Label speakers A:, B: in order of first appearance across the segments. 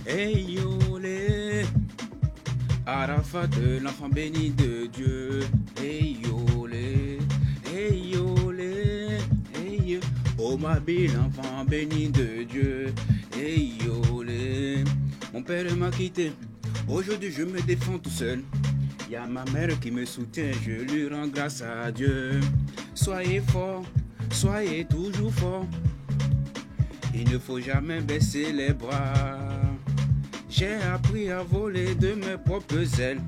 A: Hey yolé, Arafat, l'enfant béni de Dieu. Hey yolé, hey yolé, hey yo. Omabi, l'enfant béni de Dieu. Hey yolé, mon père m'a quitté. Aujourd'hui je me défends tout seul. Y a ma mère qui me soutient, je lui rends grâce à Dieu. Soyez forts, soyez toujours forts. Il ne faut jamais baisser les bras. J'ai appris à voler de mes propres ailes.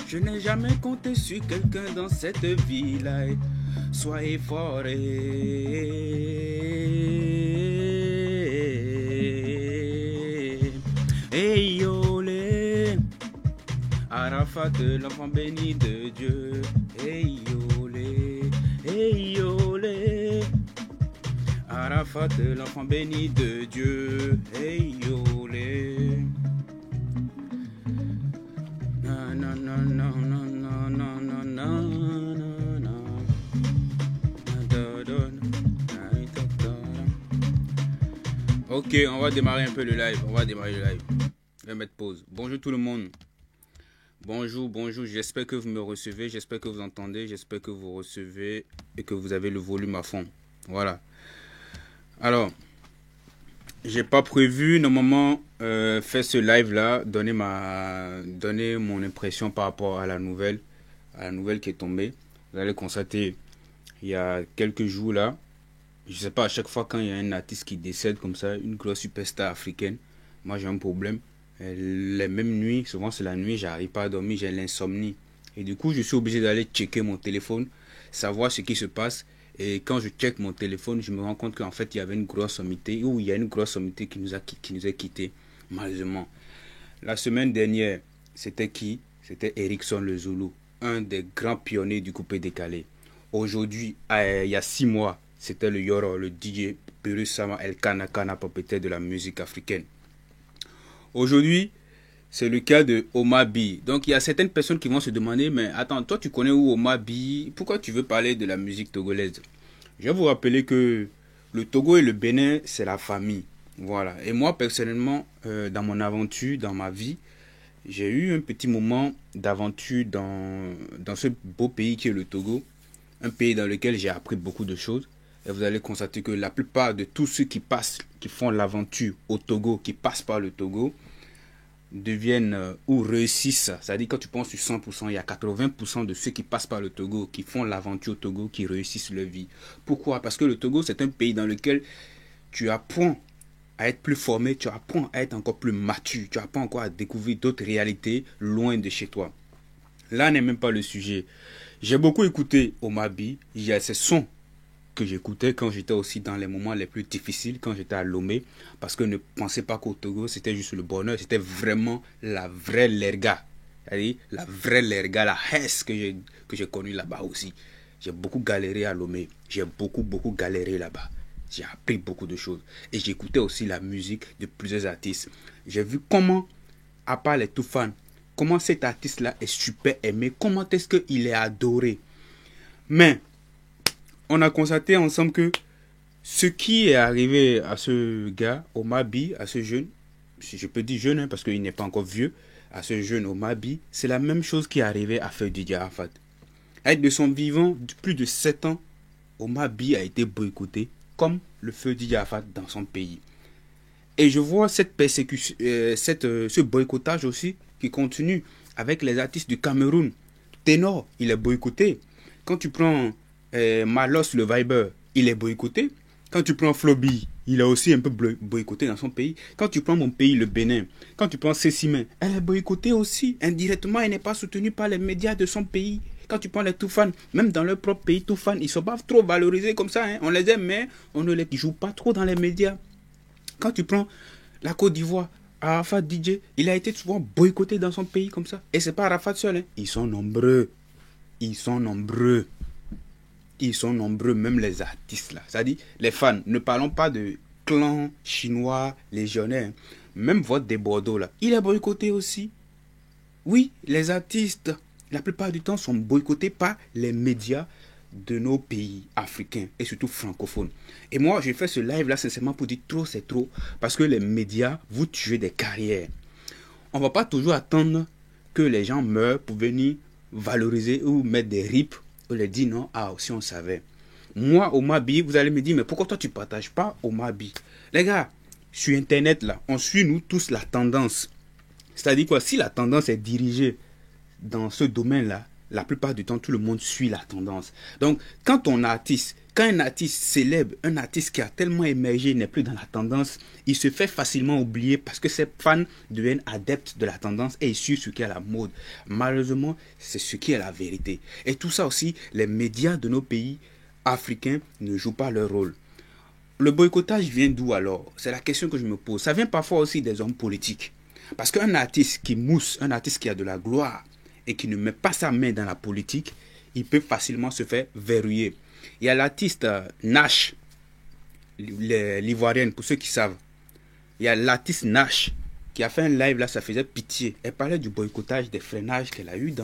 A: Je n'ai jamais compté sur quelqu'un dans cette vie-là. Soyez forts. Hey yolé, Arafat, l'enfant béni de Dieu. Hey yolé, hey yolé, Arafat, l'enfant béni de Dieu. Hey yolé. Na na na na na na na na na na. Ok, on va démarrer un peu le live. Je vais mettre pause. Bonjour tout le monde. Bonjour. J'espère que vous me recevez. J'espère que vous entendez. J'espère que vous recevez et que vous avez le volume à fond. Voilà. Alors, j'ai pas prévu normalement faire ce live là, donner mon impression par rapport à la nouvelle qui est tombée. Vous allez constater, il y a quelques jours là, je sais pas, à chaque fois quand il y a un artiste qui décède comme ça, une grosse superstar africaine, moi j'ai un problème. Les mêmes nuits, souvent c'est la nuit, j'arrive pas à dormir, j'ai l'insomnie. Et du coup, je suis obligé d'aller checker mon téléphone, savoir ce qui se passe. Et quand je check mon téléphone, je me rends compte qu'en fait, il y avait une grosse sommité, ou il y a une grosse sommité qui nous a quittés, malheureusement. La semaine dernière, c'était qui? C'était Erickson le Zulu, un des grands pionniers du coupé décalé. Aujourd'hui, il y a 6 mois, c'était le Yoro, le DJ Pyrrhus Sama El Kanakana, propriétaire de la musique africaine. Aujourd'hui, c'est le cas de Omar B. Donc il y a certaines personnes qui vont se demander, mais attends, toi tu connais où Omar B? Pourquoi tu veux parler de la musique togolaise? Je vais vous rappeler que le Togo et le Bénin, c'est la famille. Voilà. Et moi personnellement, dans mon aventure, dans ma vie, j'ai eu un petit moment d'aventure dans ce beau pays qui est le Togo. Un pays dans lequel j'ai appris beaucoup de choses. Et vous allez constater que la plupart de tous ceux qui font l'aventure au Togo, qui passent par le Togo, deviennent ou réussissent. C'est-à-dire quand tu penses sur 100%, il y a 80% de ceux qui passent par le Togo, qui font l'aventure au Togo, qui réussissent leur vie. Pourquoi? Parce que le Togo, c'est un pays dans lequel tu apprends à être plus formé, tu apprends à être encore plus mature, tu apprends encore à découvrir d'autres réalités loin de chez toi. Là n'est même pas le sujet. J'ai beaucoup écouté Omar B. Il y a ces sons que j'écoutais quand j'étais aussi dans les moments les plus difficiles, quand j'étais à Lomé, parce que ne pensez pas qu'au Togo c'était juste le bonheur, c'était vraiment la vraie lerga, c'est-à-dire la vraie lerga, la hesse que j'ai connue là-bas aussi. J'ai beaucoup galéré à Lomé, j'ai beaucoup galéré là-bas, j'ai appris beaucoup de choses et j'écoutais aussi la musique de plusieurs artistes. J'ai vu comment, à part les Toufan, comment cet artiste-là est super aimé, comment est-ce qu'il est adoré. Mais on a constaté ensemble que ce qui est arrivé à ce gars, Omar B, à ce jeune, si je peux dire jeune, parce qu'il n'est pas encore vieux, à ce jeune Omar B, c'est la même chose qui est arrivé à Feu Didier Arafat. Avec de son vivant, plus de 7 ans, Omar B a été boycotté, comme le Feu Didier Arafat dans son pays. Et je vois cette persécution, ce boycottage aussi qui continue avec les artistes du Cameroun. Ténor, il est boycotté. Quand tu prends Malos le Viber, il est boycotté. Quand tu prends Floby, il est aussi un peu boycotté dans son pays. Quand tu prends mon pays, le Bénin, quand tu prends Cécimé, elle est boycottée aussi. Indirectement, elle n'est pas soutenue par les médias de son pays. Quand tu prends les Toufan, même dans leur propre pays, Toufan, ils ne sont pas trop valorisés comme ça. Hein. On les aime, mais on ne les joue pas trop dans les médias. Quand tu prends la Côte d'Ivoire, Arafat DJ, il a été souvent boycotté dans son pays comme ça. Et c'est pas Arafat seul. Hein. Ils sont nombreux, même les artistes là. C'est-à-dire, les fans, ne parlons pas de clan chinois légionnaire. Même votre des Bordeaux là, il est boycotté aussi. Oui, les artistes, la plupart du temps, sont boycottés par les médias de nos pays africains et surtout francophones. Et moi, j'ai fait ce live là sincèrement pour dire trop c'est trop, parce que les médias, vous tuez des carrières. On ne va pas toujours attendre que les gens meurent pour venir valoriser ou mettre des rips ou les dire non, ah si on savait. Moi, Omar B, vous allez me dire, mais pourquoi toi tu ne partages pas Omar B? Les gars, sur Internet là, on suit nous tous la tendance. C'est-à-dire quoi? Si la tendance est dirigée dans ce domaine-là, la plupart du temps, tout le monde suit la tendance. Donc, quand un artiste célèbre, un artiste qui a tellement émergé, n'est plus dans la tendance, il se fait facilement oublier parce que ses fans deviennent adeptes de la tendance et ils suivent ce qui est à la mode. Malheureusement, c'est ce qui est la vérité. Et tout ça aussi, les médias de nos pays africains ne jouent pas leur rôle. Le boycottage vient d'où alors? C'est la question que je me pose. Ça vient parfois aussi des hommes politiques. Parce qu'un artiste qui mousse, un artiste qui a de la gloire et qui ne met pas sa main dans la politique, il peut facilement se faire verrouiller. Il y a l'artiste Nash, l'ivoirienne, pour ceux qui savent. Il y a l'artiste Nash qui a fait un live là, ça faisait pitié. Elle parlait du boycottage, des freinages qu'elle a eu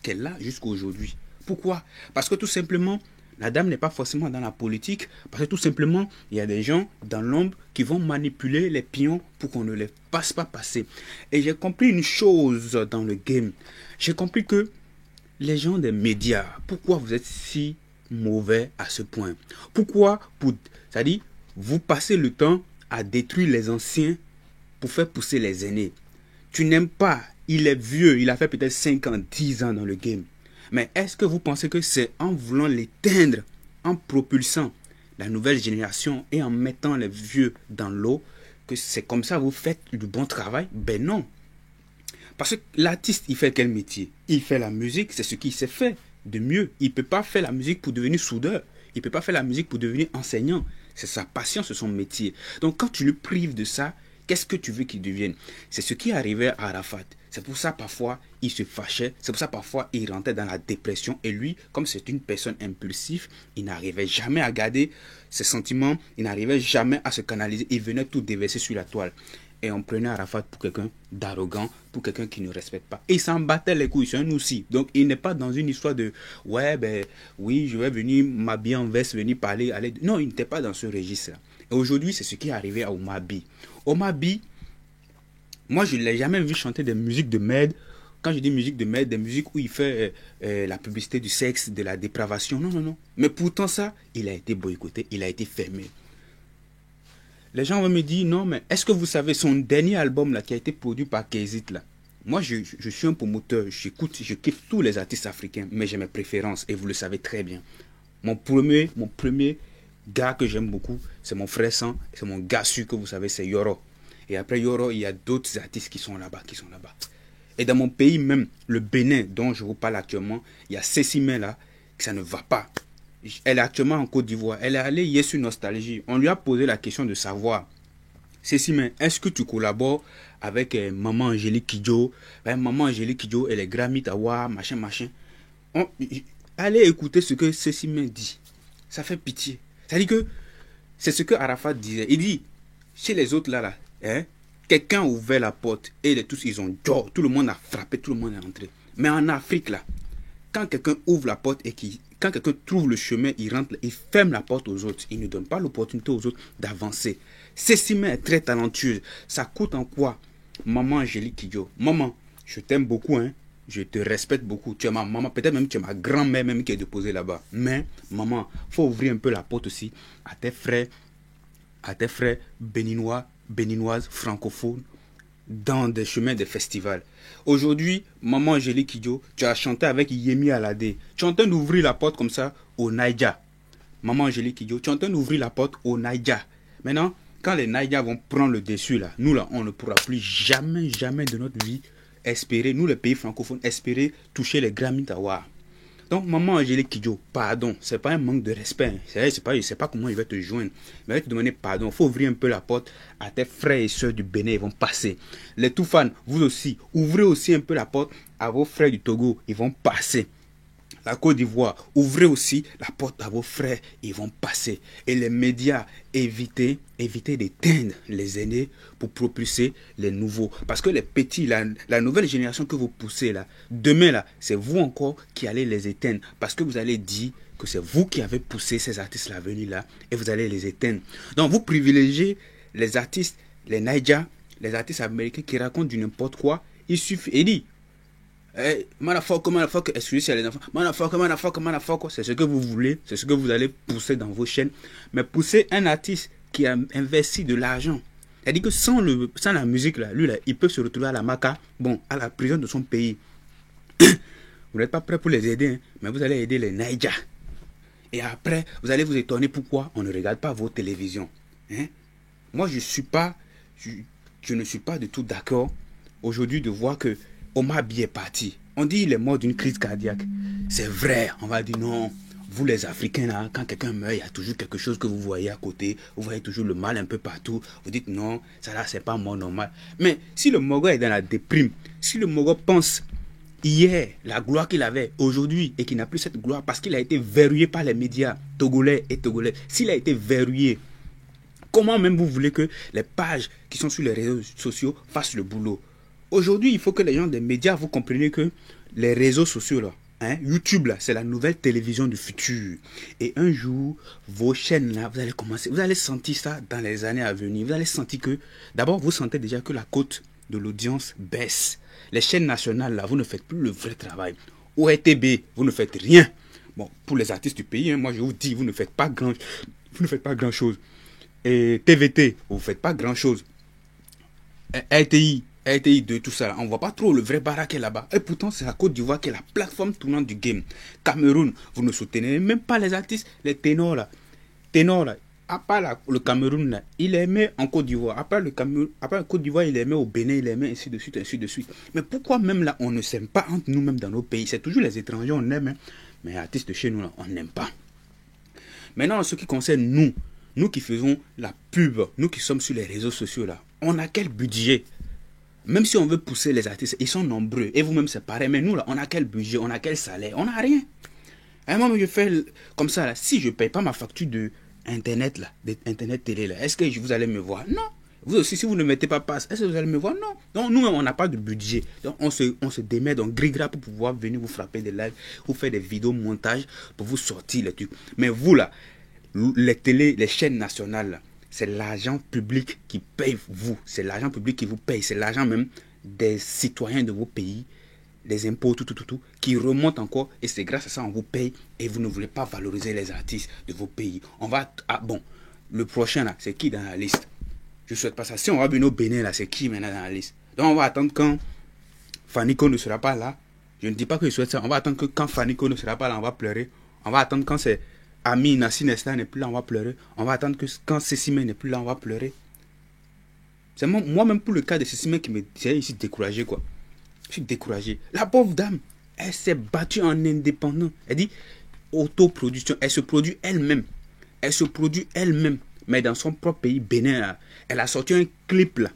A: qu'elle a jusqu'à aujourd'hui. Pourquoi? Parce que tout simplement, la dame n'est pas forcément dans la politique, parce que tout simplement, il y a des gens dans l'ombre qui vont manipuler les pions pour qu'on ne les fasse pas passer. Et j'ai compris une chose dans le game. J'ai compris que les gens des médias, pourquoi vous êtes si mauvais à ce point? Pourquoi, c'est-à-dire, vous passez le temps à détruire les anciens pour faire pousser les aînés? Tu n'aimes pas, il est vieux, il a fait peut-être 5 ans, 10 ans dans le game. Mais est-ce que vous pensez que c'est en voulant l'éteindre, en propulsant la nouvelle génération et en mettant les vieux dans l'eau, que c'est comme ça que vous faites du bon travail? Ben non. Parce que l'artiste, il fait quel métier? Il fait la musique, c'est ce qu'il sait faire de mieux. Il ne peut pas faire la musique pour devenir soudeur. Il ne peut pas faire la musique pour devenir enseignant. C'est sa passion, c'est son métier. Donc quand tu le prives de ça, qu'est-ce que tu veux qu'il devienne? C'est ce qui arrivait à Arafat. C'est pour ça parfois il se fâchait, c'est pour ça parfois il rentrait dans la dépression. Et lui, comme c'est une personne impulsive, il n'arrivait jamais à garder ses sentiments, il n'arrivait jamais à se canaliser, il venait tout déverser sur la toile. Et on prenait Arafat pour quelqu'un d'arrogant, pour quelqu'un qui ne respecte pas. Et il s'en battait les couilles, c'est un aussi. Donc il n'est pas dans une histoire de ouais, ben oui, je vais venir m'habiller en veste, venir parler, aller. Non, il n'était pas dans ce registre-là. Et aujourd'hui, c'est ce qui est arrivé à Omar B. Omar B, moi je ne l'ai jamais vu chanter des musiques de merde. Quand je dis musique de merde, des musiques où il fait la publicité du sexe, de la dépravation. Non, non, non. Mais pourtant ça, il a été boycotté, il a été fermé. Les gens vont me dire, non, mais est-ce que vous savez, son dernier album là, qui a été produit par Kézit là, moi je suis un promoteur, j'écoute, je kiffe tous les artistes africains, mais j'ai mes préférences et vous le savez très bien. Mon premier gars que j'aime beaucoup, c'est mon frère Sang, c'est mon gars sûr que vous savez, c'est Yoro. Et après Yoro, il y a d'autres artistes qui sont là-bas, Et dans mon pays même, le Bénin, dont je vous parle actuellement, il y a Cécimé là, que ça ne va pas. Elle est actuellement en Côte d'Ivoire. Elle est allée hier sur Nostalgie. On lui a posé la question de savoir, Cécimé, est-ce que tu collabores avec Maman Angélique Kidjo? Maman Angélique Kidjo, elle est Grammy Award, machin. Allez écouter ce que Cécimé dit. Ça fait pitié. C'est-à-dire que c'est ce que Arafat disait. Il dit, chez les autres là, quelqu'un a ouvert la porte et tous ils ont joué. Tout le monde a frappé, tout le monde est entré. Mais en Afrique là, quand quelqu'un ouvre la porte et quand quelqu'un trouve le chemin, il rentre, il ferme la porte aux autres. Il ne donne pas l'opportunité aux autres d'avancer. Cécimé est très talentueuse. Ça coûte en quoi? Maman Angélique Kidjo. Maman, je t'aime beaucoup, hein. Je te respecte beaucoup. Tu es ma maman, peut-être même tu es ma grand-mère même qui est déposée là-bas. Mais, maman, faut ouvrir un peu la porte aussi à tes frères béninoises, francophones, dans des chemins des festivals. Aujourd'hui, Maman Angélique Kidjo, tu as chanté avec Yemi Alade. Tu es en train d'ouvrir la porte comme ça au Naija. Maman Angélique Kidjo, tu es en train d'ouvrir la porte au Naija. Maintenant, quand les Naija vont prendre le dessus là, nous là, on ne pourra plus jamais de notre vie espérer, nous les pays francophones, espérer toucher les Grammy Awards. Donc, Maman Angélique Kidjo, pardon, c'est pas un manque de respect. Je sais pas comment il va te joindre. Mais il va te demander pardon. Il faut ouvrir un peu la porte à tes frères et soeurs du Bénin. Ils vont passer. Les tout fans, vous aussi, ouvrez aussi un peu la porte à vos frères du Togo. Ils vont passer. La Côte d'Ivoire, ouvrez aussi la porte à vos frères, ils vont passer. Et les médias, évitez d'éteindre les aînés pour propulser les nouveaux. Parce que les petits, la nouvelle génération que vous poussez là, demain là, c'est vous encore qui allez les éteindre. Parce que vous allez dire que c'est vous qui avez poussé ces artistes-là à venir là et vous allez les éteindre. Donc vous privilégiez les artistes, les Naija, les artistes américains qui racontent du n'importe quoi. Il suffit, il dit, hey, motherfucker, excusez les enfants, motherfucker, c'est ce que vous voulez, c'est ce que vous allez pousser dans vos chaînes. Mais pousser un artiste qui a investi de l'argent, c'est-à-dire que sans la musique, là, lui, là, il peut se retrouver à la Maca, bon, à la prison de son pays. Vous n'êtes pas prêt pour les aider, hein, mais vous allez aider les Naija. Et après, vous allez vous étonner pourquoi on ne regarde pas vos télévisions. Hein? Moi, je ne suis pas du tout d'accord aujourd'hui de voir que Omar Sy est parti. On dit qu'il est mort d'une crise cardiaque. C'est vrai, on va dire non. Vous les Africains, là, quand quelqu'un meurt, il y a toujours quelque chose que vous voyez à côté. Vous voyez toujours le mal un peu partout. Vous dites non, ça là, c'est pas mort normal. Mais si le Mogo est dans la déprime, si le Mogo pense hier la gloire qu'il avait aujourd'hui et qu'il n'a plus cette gloire parce qu'il a été verrouillé par les médias togolais et togolais, s'il a été verrouillé, comment même vous voulez que les pages qui sont sur les réseaux sociaux fassent le boulot? Aujourd'hui, il faut que les gens des médias, vous compreniez que les réseaux sociaux là, hein, YouTube là, c'est la nouvelle télévision du futur. Et un jour, vos chaînes là, vous allez sentir ça dans les années à venir. Vous allez sentir que, d'abord, vous sentez déjà que la cote de l'audience baisse. Les chaînes nationales là, vous ne faites plus le vrai travail. ORTB, vous ne faites rien. Bon, pour les artistes du pays, hein, moi je vous dis, vous ne faites pas grand chose. Et TVT, vous ne faites pas grand chose. RTI 2, tout ça, là, on ne voit pas trop le vrai baraque là-bas. Et pourtant, c'est la Côte d'Ivoire qui est la plateforme tournante du game. Cameroun, vous ne soutenez même pas les artistes, les ténors là. À part le Cameroun, là, il aimait en Côte d'Ivoire. À part le Côte d'Ivoire, il aimait au Bénin, il aimait ainsi de suite, ainsi de suite. Mais pourquoi même là, on ne s'aime pas entre nous-mêmes dans nos pays? C'est toujours les étrangers, on aime, hein. Mais les artistes de chez nous, là, on n'aime pas. Maintenant, en ce qui concerne nous qui faisons la pub, nous qui sommes sur les réseaux sociaux, là, on a quel budget? Même si on veut pousser les artistes, ils sont nombreux. Et vous-même, c'est pareil. Mais nous, là, on a quel budget? On a quel salaire? On n'a rien. Et moi, je fais comme ça, là. Si je ne paye pas ma facture de Internet, là, d'Internet télé, là, est-ce que vous allez me voir? Non. Vous aussi, si vous ne mettez pas passe, est-ce que vous allez me voir? Non. Donc, nous, on n'a pas de budget. Donc, on se démène, on grille pour pouvoir venir vous frapper des lives, vous faire des vidéos montage pour vous sortir les trucs. Mais vous, là, les télés, les chaînes nationales, là, c'est l'argent public qui paye vous. C'est l'argent public qui vous paye. C'est l'argent même des citoyens de vos pays, des impôts, tout, qui remonte encore. Et c'est grâce à ça qu'on vous paye. Et vous ne voulez pas valoriser les artistes de vos pays. On va... Ah bon, le prochain là, c'est qui dans la liste? Je ne souhaite pas ça. Si on va venir au Bénin là, c'est qui maintenant dans la liste? Donc on va attendre quand Fanico ne sera pas là. Je ne dis pas que je souhaite ça. On va attendre que quand Fanico ne sera pas là, on va pleurer. On va attendre quand c'est... Ami Nassi Nesta n'est plus là, on va pleurer. On va attendre que quand Cécimé n'est plus là, on va pleurer. C'est moi-même pour le cas de Cécimé qui me dit ici découragé quoi. Je suis découragé. La pauvre dame, elle s'est battue en indépendant. Elle dit autoproduction. Elle se produit elle-même. Elle se produit elle-même. Mais dans son propre pays, Bénin, là, elle a sorti un clip là.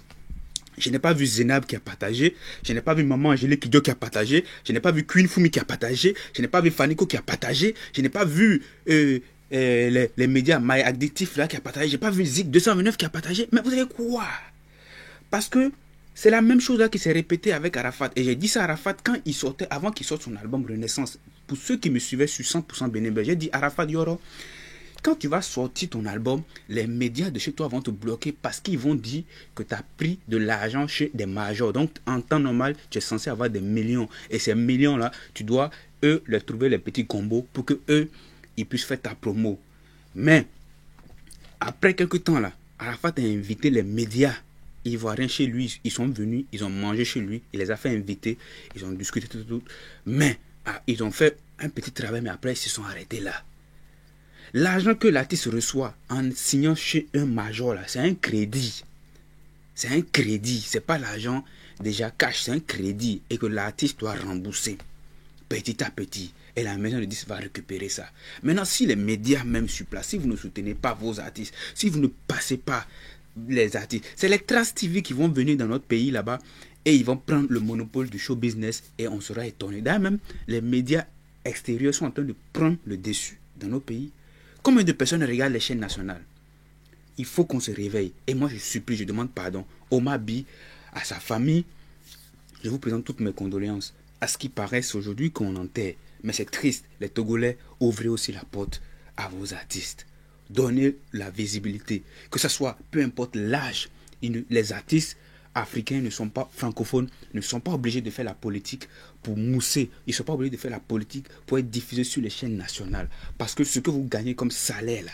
A: Je n'ai pas vu Zénab qui a partagé. Je n'ai pas vu Maman Angélique Kidjo qui a partagé. Je n'ai pas vu Queen Fumi qui a partagé. Je n'ai pas vu Fanico qui a partagé. Je n'ai pas vu les médias My Addictif là qui a partagé. Je n'ai pas vu Zik 229 qui a partagé. Mais vous savez quoi? Parce que c'est la même chose là qui s'est répétée avec Arafat. Et j'ai dit ça à Arafat quand il sortait, avant qu'il sorte son album Renaissance. Pour ceux qui me suivaient sur 100% Bénin, j'ai dit Arafat Yoro, quand tu vas sortir ton album, les médias de chez toi vont te bloquer parce qu'ils vont dire que tu as pris de l'argent chez des majors. Donc, en temps normal, tu es censé avoir des millions. Et ces millions-là, tu dois, eux, leur trouver les petits combos pour que eux, ils puissent faire ta promo. Mais, après quelques temps, là, Arafat a invité les médias ivoiriens chez lui. Ils sont venus, ils ont mangé chez lui. Il les a fait inviter. Ils ont discuté tout. Mais, ils ont fait un petit travail, mais après, ils se sont arrêtés là. L'argent que l'artiste reçoit en signant chez un major, là, c'est un crédit. C'est un crédit. C'est pas l'argent déjà cash, c'est un crédit. Et que l'artiste doit rembourser petit à petit. Et la maison de disques va récupérer ça. Maintenant, si les médias même sur place, si vous ne soutenez pas vos artistes, si vous ne passez pas les artistes, c'est les Trace TV qui vont venir dans notre pays là-bas et ils vont prendre le monopole du show business et on sera étonné. D'ailleurs, même les médias extérieurs sont en train de prendre le dessus dans nos pays. Combien de personnes regardent les chaînes nationales? Il faut qu'on se réveille. Et moi, je supplie, je demande pardon. Omar Sy, à sa famille, je vous présente toutes mes condoléances. À ce qui paraît, c'est aujourd'hui qu'on enterre. Mais c'est triste, les Togolais, ouvrez aussi la porte à vos artistes. Donnez la visibilité. Que ce soit, peu importe l'âge, les artistes africains ne sont pas francophones, ne sont pas obligés de faire la politique pour mousser. Ils ne sont pas obligés de faire la politique pour être diffusés sur les chaînes nationales. Parce que ce que vous gagnez comme salaire, là,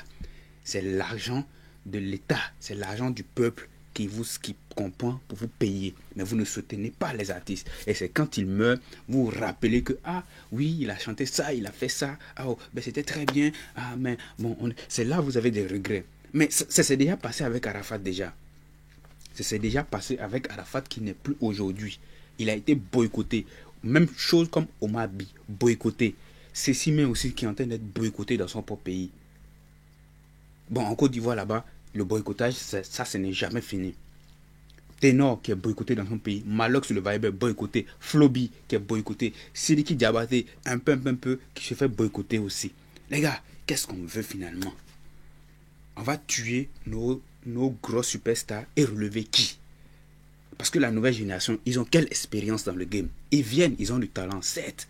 A: c'est l'argent de l'État, c'est l'argent du peuple qui comprend pour vous payer. Mais vous ne soutenez pas les artistes. Et c'est quand ils meurent, vous vous rappelez que, ah oui, il a chanté ça, il a fait ça, ah oh, ben c'était très bien, ah mais bon, c'est là que vous avez des regrets. Mais ça s'est déjà passé avec Arafat déjà. Ça s'est déjà passé avec Arafat qui n'est plus aujourd'hui. Il a été boycotté. Même chose comme Omar Sy, boycotté. C'est Simé aussi qui est en train d'être boycotté dans son propre pays. Bon, en Côte d'Ivoire là-bas, le boycottage, ça ce n'est jamais fini. Ténor qui est boycotté dans son pays, Malox le Viber boycotté, Flobi qui est boycotté, Sidiki Diabaté un peu qui se fait boycotter aussi. Les gars, qu'est-ce qu'on veut finalement? On va tuer nos gros superstars et relever qui? Parce que la nouvelle génération, ils ont quelle expérience dans le game? Ils viennent, ils ont du talent, certes,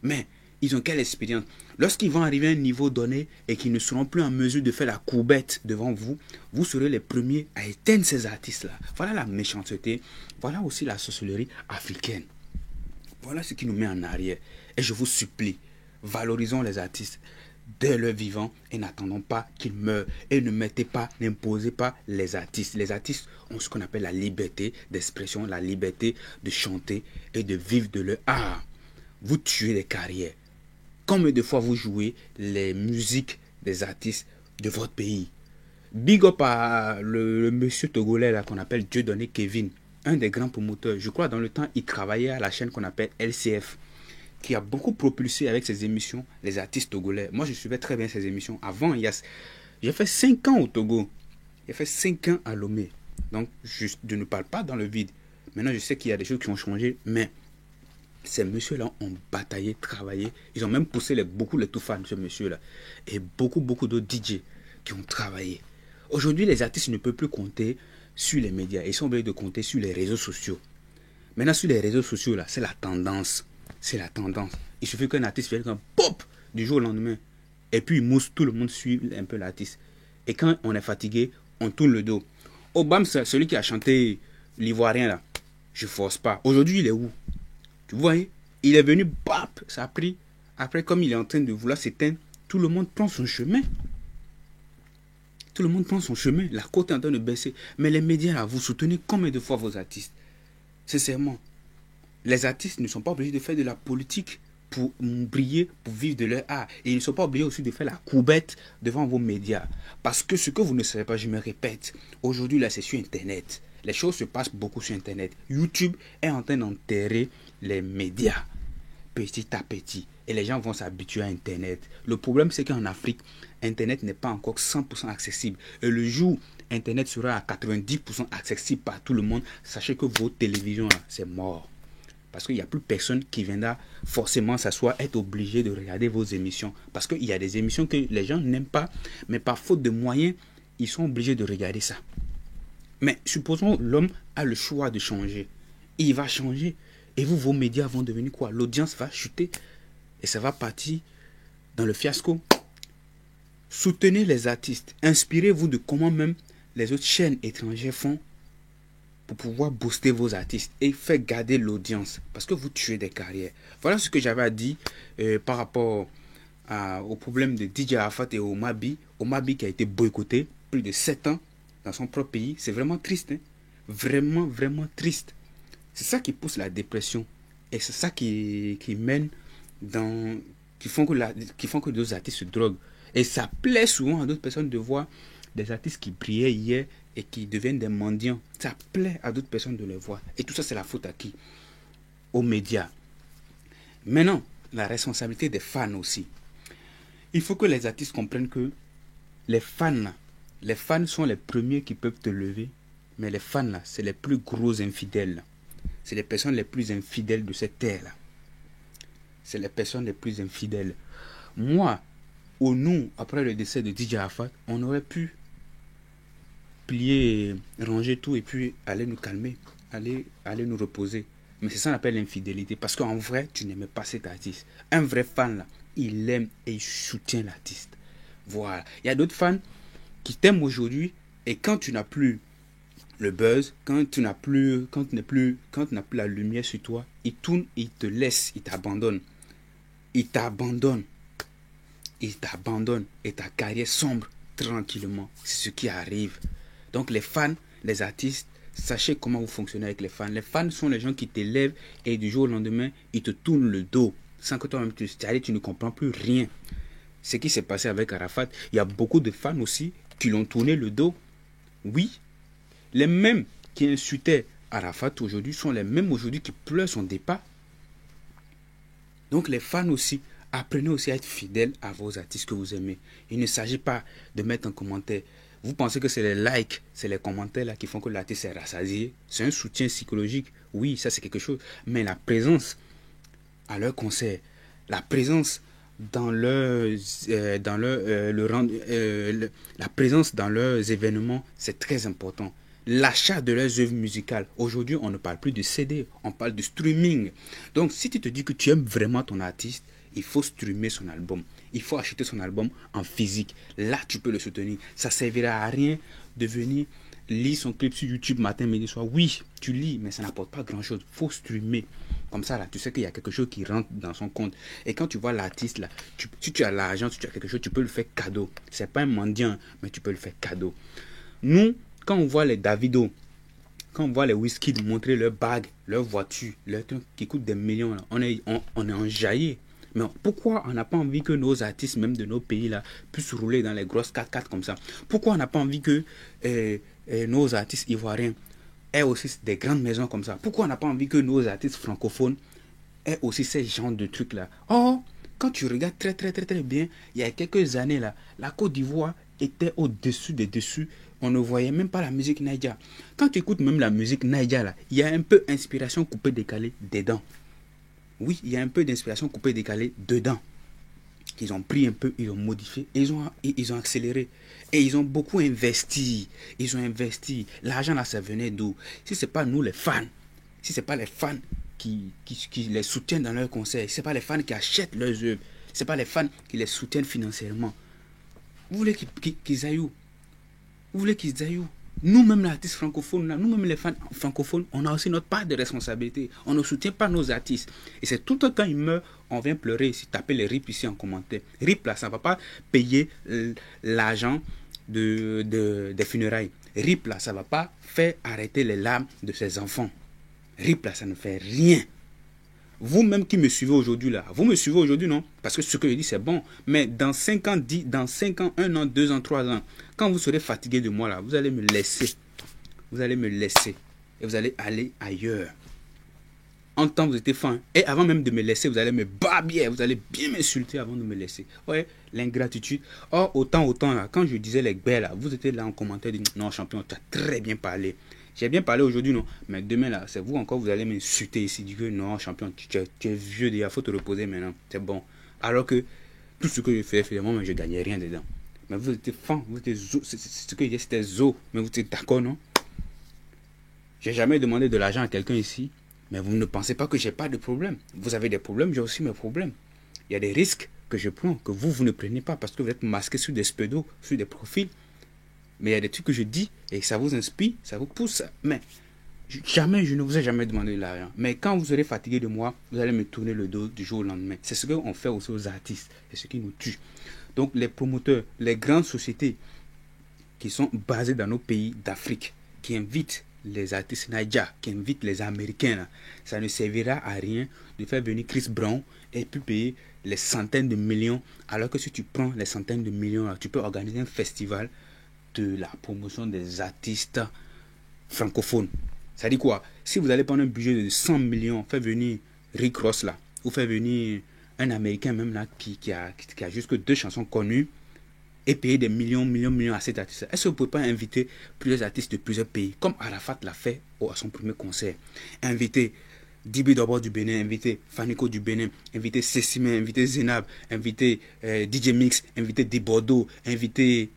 A: mais ils ont quelle expérience? Lorsqu'ils vont arriver à un niveau donné et qu'ils ne seront plus en mesure de faire la courbette devant vous, vous serez les premiers à éteindre ces artistes-là. Voilà la méchanceté, voilà aussi la sorcellerie africaine. Voilà ce qui nous met en arrière. Et je vous supplie, valorisons les artistes dès leur vivant et n'attendons pas qu'ils meurent. Et ne mettez pas, n'imposez pas les artistes. Les artistes ont ce qu'on appelle la liberté d'expression, la liberté de chanter et de vivre de leur art. Vous tuez des carrières. Combien de fois vous jouez les musiques des artistes de votre pays? Big up à le monsieur togolais là qu'on appelle Dieudonné Kevin, un des grands promoteurs. Je crois dans le temps, il travaillait à la chaîne qu'on appelle LCF, qui a beaucoup propulsé avec ses émissions les artistes togolais. Moi, je suivais très bien ces émissions. Avant, j'ai fait 5 ans au Togo. J'ai fait 5 ans à Lomé. Donc, je ne parle pas dans le vide. Maintenant, je sais qu'il y a des choses qui ont changé, mais ces messieurs-là ont bataillé, travaillé. Ils ont même poussé beaucoup les tout fans de ce monsieur-là. Et beaucoup d'autres DJ qui ont travaillé. Aujourd'hui, les artistes ne peuvent plus compter sur les médias. Ils sont obligés de compter sur les réseaux sociaux. Maintenant, sur les réseaux sociaux, là, c'est la tendance. C'est la tendance. Il suffit qu'un artiste vienne comme pop du jour au lendemain. Et puis, il mousse, tout le monde suit un peu l'artiste. Et quand on est fatigué, on tourne le dos. Obama, celui qui a chanté l'Ivoirien, là, je force pas. Aujourd'hui, il est où? Tu vois, il est venu, bap, ça a pris. Après, comme il est en train de vouloir s'éteindre, tout le monde prend son chemin. Tout le monde prend son chemin. La côte est en train de baisser. Mais les médias, là, vous soutenez combien de fois vos artistes? Sincèrement, les artistes ne sont pas obligés de faire de la politique pour briller, pour vivre de leur art. Et ils ne sont pas obligés aussi de faire la courbette devant vos médias. Parce que ce que vous ne savez pas, je me répète, aujourd'hui, là, c'est sur Internet. Les choses se passent beaucoup sur Internet. YouTube est en train d'enterrer les médias petit à petit. Et les gens vont s'habituer à Internet. Le problème, c'est qu'en Afrique, Internet n'est pas encore 100% accessible. Et le jour Internet sera à 90% accessible par tout le monde, sachez que vos télévisions, là, c'est mort. Parce qu'il n'y a plus personne qui viendra forcément s'asseoir, être obligé de regarder vos émissions. Parce qu'il y a des émissions que les gens n'aiment pas, mais par faute de moyens, ils sont obligés de regarder ça. Mais supposons l'homme a le choix de changer. Il va changer. Et vous, vos médias vont devenir quoi? L'audience va chuter. Et ça va partir dans le fiasco. Soutenez les artistes. Inspirez-vous de comment même les autres chaînes étrangères font pour pouvoir booster vos artistes et faire garder l'audience. Parce que vous tuez des carrières. Voilà ce que j'avais à dire par rapport au problème de DJ Arafat et Omar Sy. Omar Sy qui a été boycotté plus de 7 ans dans son propre pays. C'est vraiment triste. Hein? Vraiment, vraiment triste. C'est ça qui pousse la dépression. Et c'est ça qui mène dans... qui font que d'autres artistes se droguent. Et ça plaît souvent à d'autres personnes de voir des artistes qui brillaient hier et qui deviennent des mendiants. Ça plaît à d'autres personnes de les voir. Et tout ça, c'est la faute à qui? Aux médias. Maintenant, la responsabilité des fans aussi. Il faut que les artistes comprennent que les fans sont les premiers qui peuvent te lever. Mais les fans, là, c'est les plus gros infidèles. C'est les personnes les plus infidèles de cette terre-là. C'est les personnes les plus infidèles. Moi, ou nous, après le décès de DJ Arafat, on aurait pu plier, ranger tout et puis aller nous calmer, aller nous reposer. Mais c'est ça qu'on appelle l'infidélité. Parce qu'en vrai, tu n'aimais pas cet artiste. Un vrai fan, là, il aime et il soutient l'artiste. Voilà. Il y a d'autres fans qui t'aiment aujourd'hui et quand tu n'as plus le buzz, quand tu n'as plus la lumière sur toi, il tourne, il te laisse, il t'abandonne. Il t'abandonne. Il t'abandonne et ta carrière sombre tranquillement. C'est ce qui arrive. Donc les fans, les artistes, sachez comment vous fonctionnez avec les fans. Les fans sont les gens qui t'élèvent et du jour au lendemain, ils te tournent le dos. Sans que toi-même tu ne comprends plus rien. Ce qui s'est passé avec Arafat, il y a beaucoup de fans aussi qui l'ont tourné le dos. Oui, les mêmes qui insultaient Arafat aujourd'hui sont les mêmes aujourd'hui qui pleurent son départ. Donc les fans aussi, apprenez aussi à être fidèles à vos artistes que vous aimez. Il ne s'agit pas de mettre un commentaire. Vous pensez que c'est les likes, c'est les commentaires là qui font que l'artiste est rassasié. C'est un soutien psychologique. Oui, ça c'est quelque chose. Mais la présence à leur concert, la présence dans la présence dans leurs événements, c'est très important. L'achat de leurs œuvres musicales. Aujourd'hui, on ne parle plus de CD, on parle de streaming. Donc, si tu te dis que tu aimes vraiment ton artiste, il faut streamer son album. Il faut acheter son album en physique. Là, tu peux le soutenir. Ça ne servira à rien de venir lire son clip sur YouTube matin, midi, soir. Oui, tu lis, mais ça n'apporte pas grand-chose. Il faut streamer. Comme ça, là, tu sais qu'il y a quelque chose qui rentre dans son compte. Et quand tu vois l'artiste, là, si tu as l'argent, si tu as quelque chose, tu peux le faire cadeau. Ce n'est pas un mendiant, mais tu peux le faire cadeau. Nous, quand on voit les Davido, quand on voit les Wizkid montrer leurs bagues, leurs voitures, leurs trucs qui coûtent des millions, là, on est enjaillé. Mais pourquoi on n'a pas envie que nos artistes, même de nos pays, là, puissent rouler dans les grosses 4x4 comme ça? Pourquoi on n'a pas envie que nos artistes ivoiriens aient aussi des grandes maisons comme ça? Pourquoi on n'a pas envie que nos artistes francophones aient aussi ces genres de trucs-là? Or, quand tu regardes très bien, il y a quelques années, là, la Côte d'Ivoire était au-dessus des dessus. On ne voyait même pas la musique Naija. Quand tu écoutes même la musique Naija, là, il y a un peu d'inspiration coupée décalée dedans. Oui, il y a un peu d'inspiration coupée décalée dedans. Ils ont pris un peu, ils ont modifié, ils ont accéléré. Et ils ont beaucoup investi. Ils ont investi. L'argent là, ça venait d'où? Si ce n'est pas nous les fans, si ce n'est pas les fans qui les soutiennent dans leurs concerts, si ce n'est pas les fans qui achètent leurs œuvres, si ce n'est pas les fans qui les soutiennent financièrement, vous voulez qu'ils aillent où? Vous voulez qu'ils aillent où? Nous-mêmes, les artistes francophones, nous-mêmes, les fans francophones, on a aussi notre part de responsabilité. On ne soutient pas nos artistes. Et c'est tout le temps quand ils meurent, on vient pleurer ici, taper les RIP ici en commentaire. RIP, là, ça ne va pas payer l'argent des funérailles. RIP, là, ça ne va pas faire arrêter les larmes de ses enfants. RIP, là, ça ne fait rien. Vous-même qui me suivez aujourd'hui là, vous me suivez aujourd'hui non? Parce que ce que je dis c'est bon. Mais dans 5 ans, dans 5 ans, 1 an, 2 ans, 3 ans, quand vous serez fatigué de moi là, vous allez me laisser. Vous allez me laisser. Et vous allez aller ailleurs. En temps vous étiez fan. Et avant même de me laisser, vous allez me barbier. Vous allez bien m'insulter avant de me laisser. Ouais, l'ingratitude. Or, autant là, quand je disais les gbers là, vous étiez là en commentaire, non champion, tu as très bien parlé. J'ai bien parlé aujourd'hui, non? Mais demain, là, c'est vous encore, vous allez m'insulter ici. Dire que non, champion, tu es vieux déjà, il faut te reposer maintenant. C'est bon. Alors que tout ce que je fais, finalement, je ne gagnais rien dedans. Mais vous étiez fan, vous étiez zo. Ce que je disais, c'était zo. Mais vous êtes d'accord, non? J'ai jamais demandé de l'argent à quelqu'un ici. Mais vous ne pensez pas que j'ai pas de problème. Vous avez des problèmes, j'ai aussi mes problèmes. Il y a des risques que je prends, que vous ne prenez pas parce que vous êtes masqué sur des spédos, sur des profils. Mais il y a des trucs que je dis et ça vous inspire, ça vous pousse. Mais jamais, je ne vous ai jamais demandé de l'argent. Mais quand vous serez fatigué de moi, vous allez me tourner le dos du jour au lendemain. C'est ce qu'on fait aussi aux artistes. C'est ce qui nous tue. Donc les promoteurs, les grandes sociétés qui sont basées dans nos pays d'Afrique, qui invitent les artistes Naija, qui invitent les Américains, là, ça ne servira à rien de faire venir Chris Brown et puis payer les centaines de millions. Alors que si tu prends les centaines de millions, là, tu peux organiser un festival de la promotion des artistes francophones. Ça dit quoi? Si vous allez prendre un budget de 100 millions, faire venir Rick Ross là, ou faire venir un Américain même là qui a juste que 2 chansons connues et payer des millions à cet artiste, est-ce que vous ne pouvez pas inviter plusieurs artistes de plusieurs pays, comme Arafat l'a fait à son premier concert? Inviter Dibi Dobo du Bénin, inviter Faniko du Bénin, inviter Sessime, inviter Zenab, inviter DJ Mix, inviter Di Bordeaux, inviter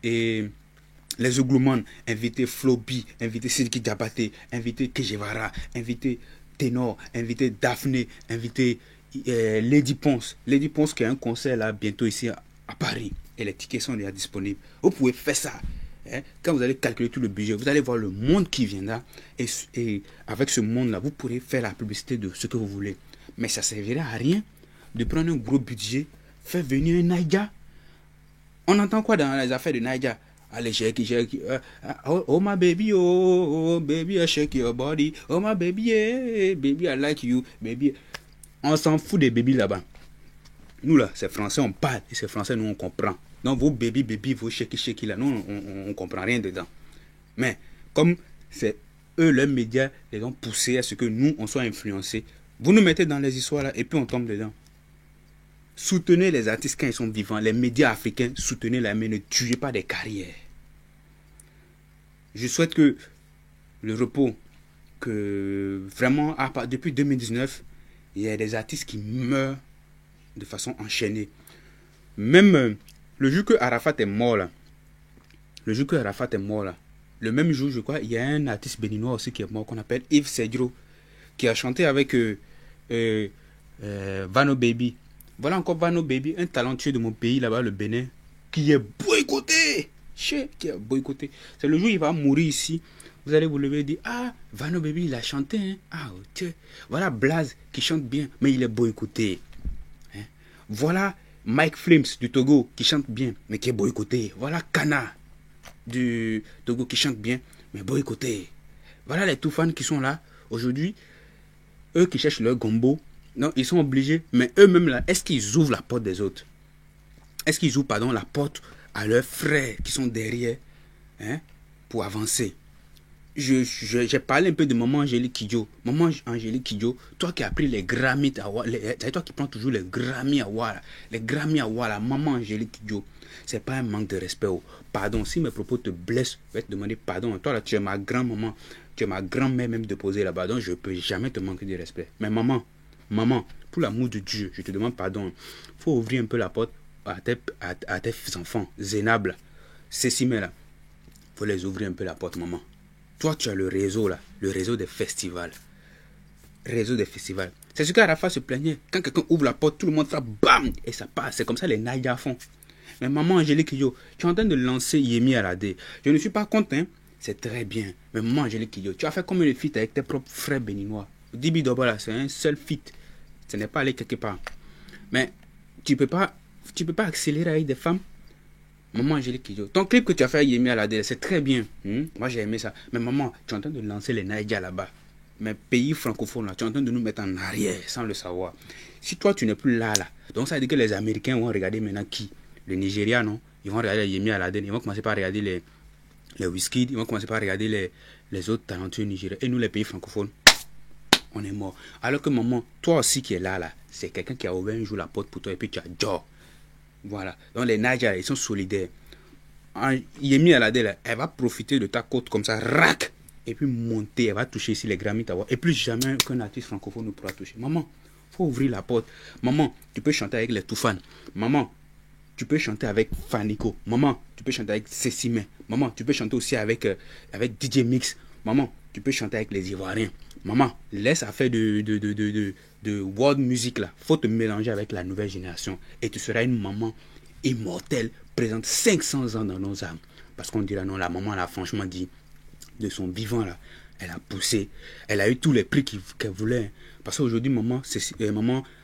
A: les Oglouman, inviter Flobi, inviter Sidiki Diabaté, inviter Kejevara, inviter ténors, inviter Daphné, inviter Lady Ponce. Lady Ponce qui a un concert là bientôt ici à Paris. Et les tickets sont déjà disponibles. Vous pouvez faire ça. Hein? Quand vous allez calculer tout le budget, vous allez voir le monde qui viendra. Et avec ce monde-là, vous pourrez faire la publicité de ce que vous voulez. Mais ça ne servira à rien de prendre un gros budget, faire venir un Naija. On entend quoi dans les affaires de Naija? Allez, shake, oh my baby, oh baby, I shake your body. Oh my baby, yeah, baby, I like you, baby. On s'en fout des bébés là-bas. Nous là, c'est français, on parle. Et c'est français, nous on comprend. Donc vos baby, vos shake là, nous on comprend rien dedans. Mais comme c'est eux, leurs médias, les ont poussés à ce que nous, on soit influencés. Vous nous mettez dans les histoires là et puis on tombe dedans. Soutenez les artistes quand ils sont vivants. Les médias africains, soutenez-les, mais ne tuez pas des carrières. Je souhaite que le repos, que vraiment, depuis 2019, il y a des artistes qui meurent de façon enchaînée. Même le jour que Arafat est mort là, le même jour, je crois, il y a un artiste béninois aussi qui est mort, qu'on appelle Yves Cedro, qui a chanté avec Vano Baby. Voilà encore Vano Baby, un talentueux de mon pays là-bas, le Bénin, qui est boycotté. Qui est boycotté. C'est le jour où il va mourir ici. Vous allez vous lever et dire, ah, Vano Baby, il a chanté. Hein? Ah, ok. Voilà Blaze qui chante bien, mais il est boycotté. Hein? Voilà Mike Flames du Togo qui chante bien, mais qui est boycotté. Voilà Kana du Togo qui chante bien, mais boycotté. Voilà les Toufans qui sont là aujourd'hui. Eux qui cherchent leur gombo. Non, ils sont obligés, mais eux-mêmes là, est-ce qu'ils ouvrent la porte des autres? Est-ce qu'ils ouvrent, pardon, la porte à leurs frères qui sont derrière, hein, pour avancer? J'ai parlé un peu de Maman Angélique Kidjo. Maman Angélique Kidjo, toi qui as pris les Grammy Awards, c'est toi qui prends toujours les Grammy Awards, Maman Angélique Kidjo, c'est pas un manque de respect. Oh. Pardon, si mes propos te blessent, je vais te demander pardon. Toi là, tu es ma grand-maman, tu es ma grand-mère même déposée là-bas, donc je peux jamais te manquer de respect. Mais maman, pour l'amour de Dieu, je te demande pardon. Il faut ouvrir un peu la porte à tes enfants, Zénab, Cécimé là. Il faut les ouvrir un peu la porte, maman. Toi, tu as le réseau là, le réseau des festivals. C'est ce qu'Arafat se plaignait. Quand quelqu'un ouvre la porte, tout le monde frappe, bam, et ça passe. C'est comme ça les Naïda font. Mais maman Angélique Kidjo, tu es en train de lancer Yemi Alade. Je ne suis pas content, hein. C'est très bien. Mais maman Angélique Kidjo, tu as fait combien de feats avec tes propres frères béninois? Dibi Dobola, c'est un seul feat. Ce n'est pas aller quelque part. Mais tu peux pas accélérer avec des femmes. Maman Angélique Kidjo, ton clip que tu as fait à Yemi Alade, c'est très bien. Moi j'ai aimé ça. Mais maman, tu es en train de lancer les Naïdja là-bas. Mais pays francophones là, tu es en train de nous mettre en arrière sans le savoir. Si toi tu n'es plus là, donc ça veut dire que les Américains vont regarder maintenant qui? Le Nigeria, non? Ils vont regarder Yemi Alade, ils vont commencer par regarder les Wizkid, ils vont commencer par regarder les autres talentueux nigériens. Et nous les pays francophones, on est mort. Alors que maman, toi aussi qui es là, c'est quelqu'un qui a ouvert un jour la porte pour toi et puis tu as Joe. Voilà. Donc les Naija, ils sont solidaires. Yemi Alade, là, elle va profiter de ta côte comme ça, rac, et puis monter, elle va toucher ici les Grammy Awards. Et plus jamais qu'un artiste francophone ne pourra toucher. Maman, faut ouvrir la porte. Maman, tu peux chanter avec les Toufan. Maman, tu peux chanter avec Fanico. Maman, tu peux chanter avec Cécimé. Maman, tu peux chanter aussi avec DJ Mix. Maman, tu peux chanter avec les Ivoiriens. Maman, laisse affaire de world music là. Faut te mélanger avec la nouvelle génération. Et tu seras une maman immortelle, présente 500 ans dans nos âmes. Parce qu'on dira non, la maman elle a franchement dit, de son vivant là, elle a poussé. Elle a eu tous les prix qu'elle voulait. Parce qu'aujourd'hui, maman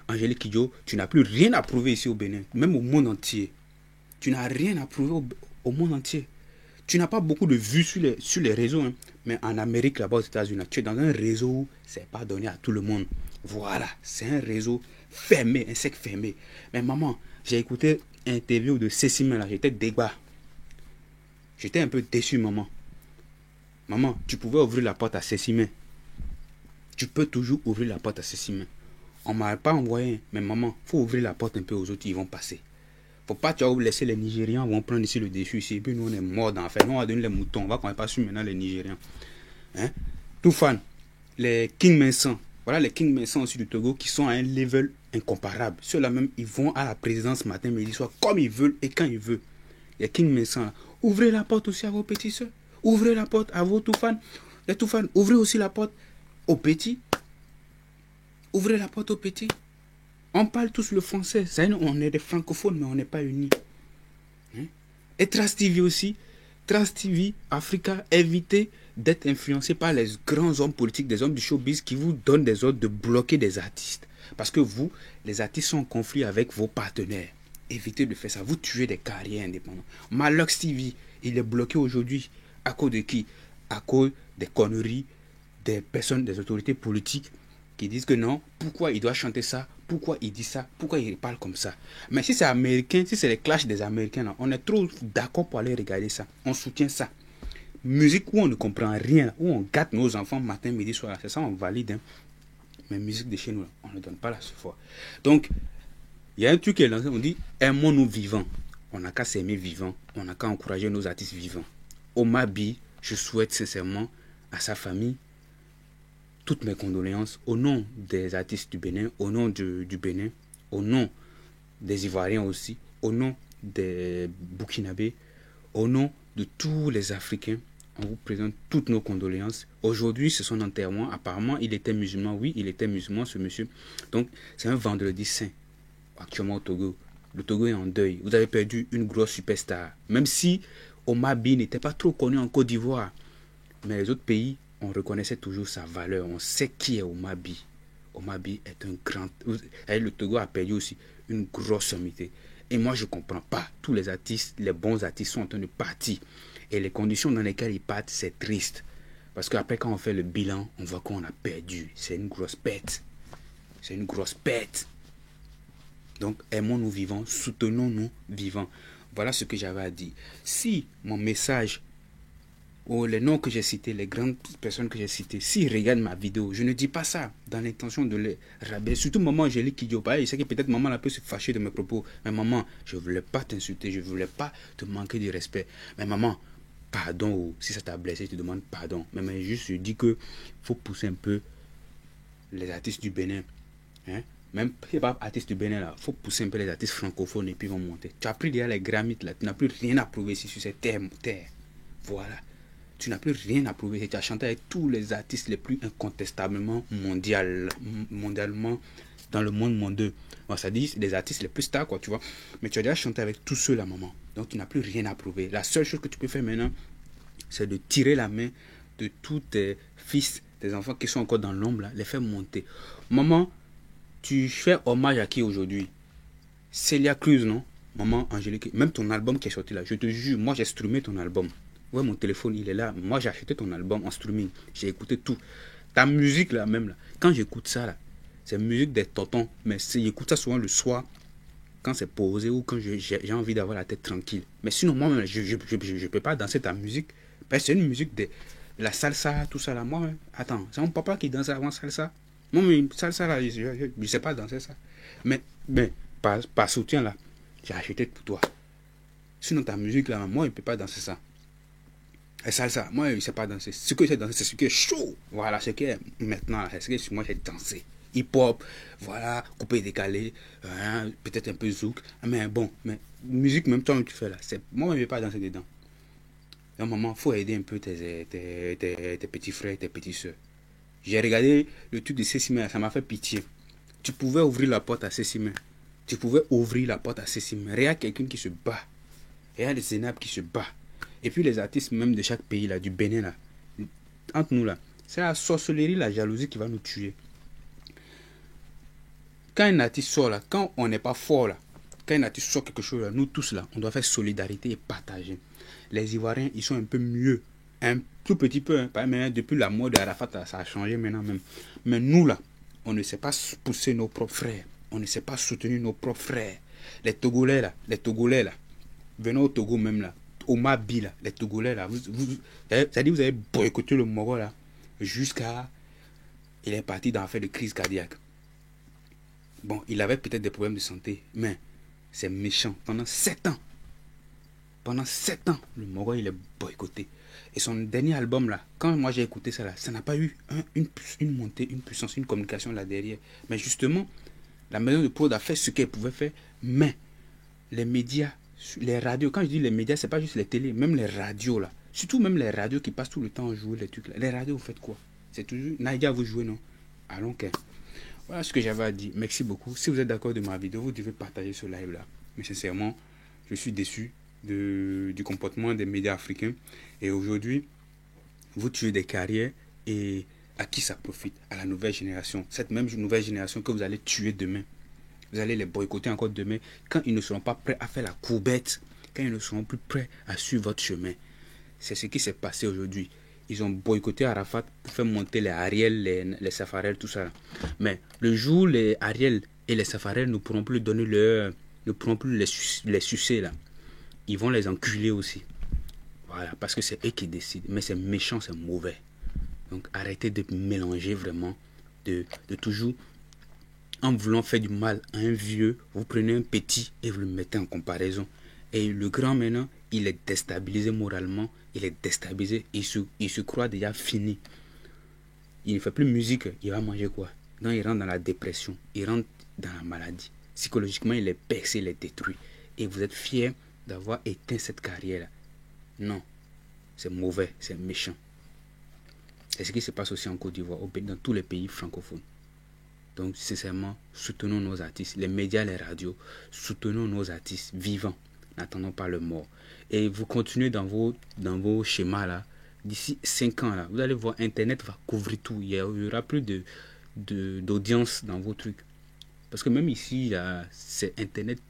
A: Angélique Kidjo, tu n'as plus rien à prouver ici au Bénin, même au monde entier. Tu n'as rien à prouver au monde entier. Tu n'as pas beaucoup de vues sur les réseaux, hein. Mais en Amérique, là-bas aux États-Unis, tu es dans un réseau où c'est pas donné à tout le monde. Voilà, c'est un réseau fermé, un cercle fermé. Mais maman, j'ai écouté une interview de Cécimé là, j'étais débat. J'étais un peu déçu, maman. Maman, tu pouvais ouvrir la porte à Cécimé. Tu peux toujours ouvrir la porte à Cécimé. On ne m'a pas envoyé, mais maman, il faut ouvrir la porte un peu aux autres, ils vont passer. Faut pas tu vas laisser les Nigérians vont prendre ici le dessus ici. Et puis nous on est morts d'en fait. Nous on va donner les moutons. On va quand même pas suivre maintenant les Nigérians. Hein? Tout fan. Les King Vincent. Voilà les King Vincent aussi du Togo qui sont à un level incomparable. Ceux-là même ils vont à la présidence matin, midi, soir comme ils veulent et quand ils veulent. Les King Vincent. Ouvrez la porte aussi à vos petits soeurs. Ouvrez la porte à vos tout fans. Les tout fans. Ouvrez aussi la porte aux petits. Ouvrez la porte aux petits. On parle tous le français. On est des francophones, mais on n'est pas unis. Hein? Et Trace TV aussi. Trace TV, Africa, évitez d'être influencé par les grands hommes politiques, des hommes du showbiz qui vous donnent des ordres de bloquer des artistes. Parce que vous, les artistes sont en conflit avec vos partenaires. Évitez de faire ça. Vous tuez des carrières indépendantes. Malox TV, il est bloqué aujourd'hui. À cause de qui? À cause des conneries des personnes, des autorités politiques qui disent que non, pourquoi il doit chanter ça, pourquoi il dit ça, pourquoi il parle comme ça. Mais si c'est américain, si c'est les clashs des Américains, là, on est trop d'accord pour aller regarder ça. On soutient ça. Musique où on ne comprend rien, où on gâte nos enfants matin, midi, soir, c'est ça, on valide. Hein. Mais musique de chez nous, là, on ne donne pas la foi. Donc, il y a un truc qui est lancé, on dit aimons-nous vivants. On n'a qu'à s'aimer vivants, on n'a qu'à encourager nos artistes vivants. Omar B, je souhaite sincèrement à sa famille toutes mes condoléances au nom des artistes du Bénin, au nom du Bénin, au nom des Ivoiriens aussi, au nom des Burkinabés, au nom de tous les Africains. On vous présente toutes nos condoléances. Aujourd'hui, c'est son enterrement. Apparemment, il était musulman. Oui, il était musulman, ce monsieur. Donc, c'est un vendredi saint, actuellement au Togo. Le Togo est en deuil. Vous avez perdu une grosse superstar. Même si Omar By n'était pas trop connu en Côte d'Ivoire. Mais les autres pays, on reconnaissait toujours sa valeur. On sait qui est Omar By. Omar By est un grand... Le Togo a perdu aussi une grosse sommité. Et moi, je ne comprends pas. Tous les artistes, les bons artistes sont en train de partir. Et les conditions dans lesquelles ils partent, c'est triste. Parce qu'après, quand on fait le bilan, on voit qu'on a perdu. C'est une grosse perte. C'est une grosse perte. Donc, aimons-nous vivants, soutenons-nous vivants. Voilà ce que j'avais à dire. Si mon message, ou les noms que j'ai cités, les grandes personnes que j'ai citées, s'ils regardent ma vidéo, je ne dis pas ça dans l'intention de les rabaisser. Surtout maman Angélique Kidiopa. Je sais que peut-être maman a pu se fâcher de mes propos. Mais maman, je ne voulais pas t'insulter, je ne voulais pas te manquer de respect. Mais maman, pardon, ou si ça t'a blessé, je te demande pardon. Mais juste, je dis que faut pousser un peu les artistes du Bénin. Hein? Même si ce n'est pas artiste du Bénin, il faut pousser un peu les artistes francophones et puis ils vont monter. Tu as pris déjà les Grammys, là, tu n'as plus rien à prouver ici sur cette terre. Voilà. Tu n'as plus rien à prouver. Tu as chanté avec tous les artistes les plus incontestablement mondialement dans le monde mondial. Bon, ça dit les artistes les plus stars, quoi, tu vois. Mais tu as déjà chanté avec tous ceux-là, maman. Donc tu n'as plus rien à prouver. La seule chose que tu peux faire maintenant, c'est de tirer la main de tous tes fils, tes enfants qui sont encore dans l'ombre, là, les faire monter. Maman, tu fais hommage à qui aujourd'hui? Celia Cruz, non? Maman Angélique, même ton album qui est sorti là, je te jure, moi j'ai streamé ton album. Ouais, mon téléphone, il est là. Moi, j'ai acheté ton album en streaming. J'ai écouté tout. Ta musique, là, même, là. Quand j'écoute ça, là, c'est musique des tontons. Mais j'écoute ça souvent le soir, quand c'est posé ou quand j'ai envie d'avoir la tête tranquille. Mais sinon, moi, je ne peux pas danser ta musique. Parce que c'est une musique de la salsa, tout ça, là. Moi, attends, c'est mon papa qui dansait avant salsa. Moi, mais salsa, là, je ne sais pas danser ça. Mais par soutien, là, j'ai acheté pour toi. Sinon, ta musique, là, moi, je ne peux pas danser ça. Et salsa, moi, je ne sais pas danser. Ce que j'ai dansé, c'est ce qui est chaud. Voilà, ce qui est maintenant, c'est ce que moi, j'ai dansé. Hip-hop, voilà, coupé décalé, hein, peut-être un peu zouk. Mais bon, mais musique, même temps que tu fais là, moi, je ne vais pas danser dedans. Donc, maman, il faut aider un peu tes petits frères, tes petites soeurs. J'ai regardé le truc de Cécimé, ça m'a fait pitié. Tu pouvais ouvrir la porte à Cécimé. Tu pouvais ouvrir la porte à Cécimé. Regarde quelqu'un qui se bat. Regarde les Zénab qui se bat. Et puis les artistes même de chaque pays, là, du Bénin, là, entre nous, là, c'est la sorcellerie, la jalousie qui va nous tuer. Quand un artiste sort, là, quand on n'est pas fort, là, quand un artiste sort quelque chose, là, nous tous, là, on doit faire solidarité et partager. Les Ivoiriens, ils sont un peu mieux. Un tout petit peu, hein, mais depuis la mort de Arafat, là, ça a changé maintenant même. Mais nous, là, on ne sait pas pousser nos propres frères. On ne sait pas soutenir nos propres frères. Les Togolais, là, venons au Togo même, là. Omar By, là, les Togolais, là, c'est-à-dire vous avez boycotté le Moro, là, jusqu'à... Il est parti dans l'affaire de crise cardiaque. Bon, il avait peut-être des problèmes de santé, mais c'est méchant. Pendant 7 ans, le Moro, il est boycotté. Et son dernier album, là, quand moi j'ai écouté ça, là, ça n'a pas eu une montée, une puissance, une communication là derrière. Mais justement, la maison de prod a fait ce qu'elle pouvait faire, mais les médias, les radios, quand je dis les médias, c'est pas juste les télés, même les radios là. Surtout même les radios qui passent tout le temps à jouer les trucs là. Les radios, vous faites quoi? C'est toujours Naïdia, vous jouez, non? Allons, qu'un. Voilà ce que j'avais à dire. Merci beaucoup. Si vous êtes d'accord de ma vidéo, vous devez partager ce live-là. Mais sincèrement, je suis déçu du comportement des médias africains. Et aujourd'hui, vous tuez des carrières et à qui ça profite? À la nouvelle génération. Cette même nouvelle génération que vous allez tuer demain. Vous allez les boycotter encore demain quand ils ne seront pas prêts à faire la courbette, quand ils ne seront plus prêts à suivre votre chemin. C'est ce qui s'est passé aujourd'hui. Ils ont boycotté Arafat pour faire monter les Ariel, les Safarel, tout ça. Mais le jour où les Ariel et les Safarel ne pourront plus donner ne pourront plus les sucer là, ils vont les enculer aussi. Voilà, parce que c'est eux qui décident. Mais c'est méchant, c'est mauvais. Donc arrêtez de mélanger vraiment, de toujours, en voulant faire du mal à un vieux, vous prenez un petit et vous le mettez en comparaison. Et le grand maintenant, il est déstabilisé moralement, il est déstabilisé, il se croit déjà fini. Il ne fait plus musique, il va manger quoi? Non, il rentre dans la dépression, il rentre dans la maladie. Psychologiquement, il est percé, il est détruit. Et vous êtes fier d'avoir éteint cette carrière-là. Non, c'est mauvais, c'est méchant. C'est ce qui se passe aussi en Côte d'Ivoire, dans tous les pays francophones. Donc, sincèrement, soutenons nos artistes, les médias, les radios, soutenons nos artistes vivants, n'attendons pas le mort. Et vous continuez dans vos schémas là, d'ici 5 ans là, vous allez voir, Internet va couvrir tout, il n'y aura plus d'audience dans vos trucs. Parce que même ici, là, c'est Internet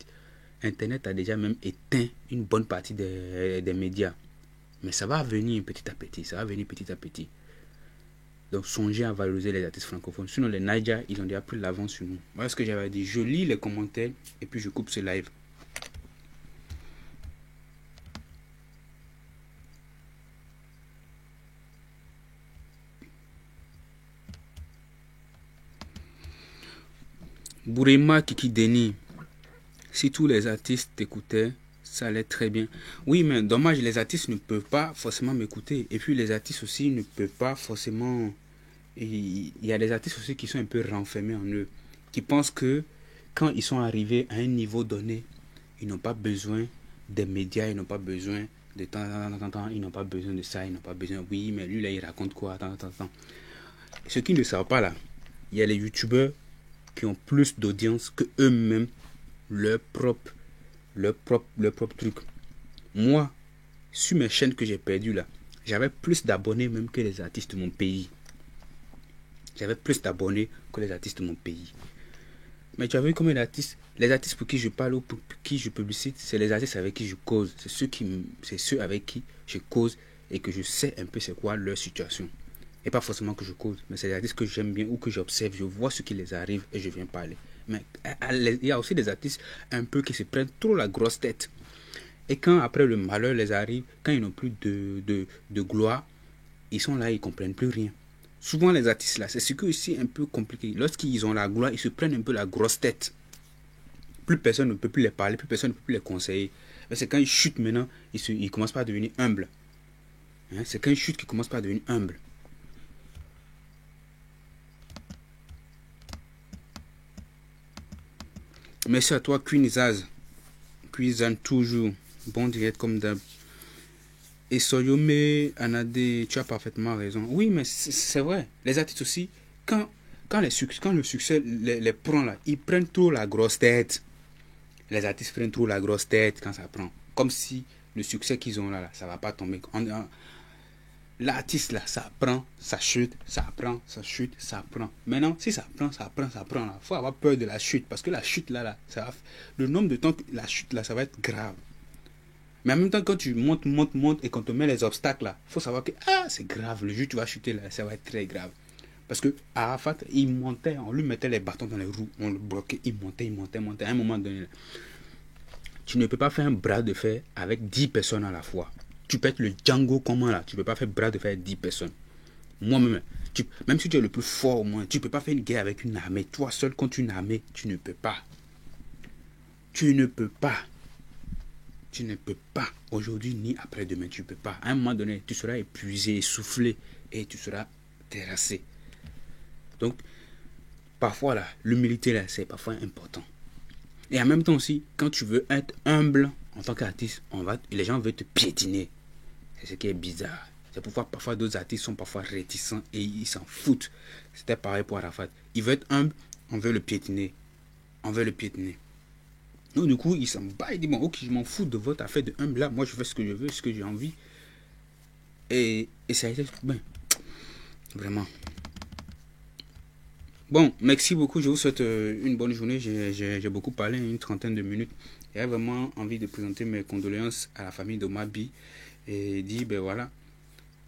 A: a déjà même éteint une bonne partie des médias. Mais ça va venir petit à petit, ça va venir petit à petit. Donc songez à valoriser les artistes francophones. Sinon les Naija, ils ont déjà pris l'avance sur nous. Voilà ce que j'avais dit. Je lis les commentaires et puis je coupe ce live. Bourema Kiki Deni. Si tous les artistes t'écoutaient, ça allait très bien. Oui, mais dommage, les artistes ne peuvent pas forcément m'écouter. Et puis les artistes aussi ne peuvent pas forcément... Il y a des artistes aussi qui sont un peu renfermés en eux, qui pensent que quand ils sont arrivés à un niveau donné, ils n'ont pas besoin des médias, ils n'ont pas besoin de temps, ils n'ont pas besoin de ça, ils n'ont pas besoin. Oui, mais lui là, il raconte quoi? Attends. Ceux qui ne savent pas là, il y a les youtubeurs qui ont plus d'audience que eux-mêmes, leur propre truc. Moi, sur mes chaînes que j'ai perdues là, j'avais plus d'abonnés même que les artistes de mon pays. J'avais plus d'abonnés que les artistes de mon pays. Mais tu as vu combien d'artistes, les artistes pour qui je parle ou pour qui je publicite, c'est les artistes avec qui je cause. C'est ceux avec qui je cause et que je sais un peu c'est quoi leur situation. Et pas forcément que je cause, mais c'est des artistes que j'aime bien ou que j'observe, je vois ce qui les arrive et je viens parler. Mais il y a aussi des artistes un peu qui se prennent trop la grosse tête. Et quand après le malheur les arrive, quand ils n'ont plus de gloire, ils sont là, ils ne comprennent plus rien. Souvent les artistes là, c'est ce qui est aussi un peu compliqué. Lorsqu'ils ont la gloire, ils se prennent un peu la grosse tête. Plus personne ne peut plus les parler, plus personne ne peut plus les conseiller. Mais c'est quand ils chutent maintenant, ils commencent pas à devenir humbles. Hein? C'est quand ils chutent qu'ils commencent pas à devenir humbles. Merci à toi, Queen Zaz. Queen toujours. Bon direct comme d'hab. Et Soyome Anade, tu as parfaitement raison. Oui, mais c'est vrai. Les artistes aussi, quand le succès les prend là, ils prennent trop la grosse tête. Les artistes prennent trop la grosse tête quand ça prend. Comme si le succès qu'ils ont là, ça va pas tomber. L'artiste là, ça prend, ça chute, ça prend, ça chute, ça prend. Maintenant, si ça prend là, faut avoir peur de la chute. Parce que la chute là, le nombre de temps que la chute là, ça va être grave. Mais en même temps, quand tu montes et qu'on te met les obstacles là, il faut savoir que c'est grave, le jour où tu vas chuter là, ça va être très grave. Parce que Arafat, il montait, on lui mettait les bâtons dans les roues, on le bloquait, il montait. À un moment donné, là, tu ne peux pas faire un bras de fer avec 10 personnes à la fois. Tu peux être le Django comment là, tu ne peux pas faire bras de fer avec 10 personnes. Moi-même, même si tu es le plus fort au moins, tu ne peux pas faire une guerre avec une armée. Toi seul contre une armée, tu ne peux pas. Tu ne peux pas. Tu ne peux pas. Aujourd'hui ni après-demain, tu ne peux pas. À un moment donné, tu seras épuisé, essoufflé et tu seras terrassé. Donc, parfois là, l'humilité là, c'est parfois important. Et en même temps aussi, quand tu veux être humble en tant qu'artiste, les gens veulent te piétiner. C'est ce qui est bizarre. C'est pourquoi parfois d'autres artistes sont parfois réticents et ils s'en foutent. C'était pareil pour Arafat. Il veut être humble, on veut le piétiner. On veut le piétiner. Donc du coup, il s'en bat, il dit, bon, ok, je m'en fous de votre affaire de humble là, moi je fais ce que je veux, ce que j'ai envie. Et ça a été bien. Vraiment. Bon, merci beaucoup, je vous souhaite une bonne journée, j'ai beaucoup parlé, une trentaine de minutes. J'ai vraiment envie de présenter mes condoléances à la famille de Mabi et dire, ben voilà,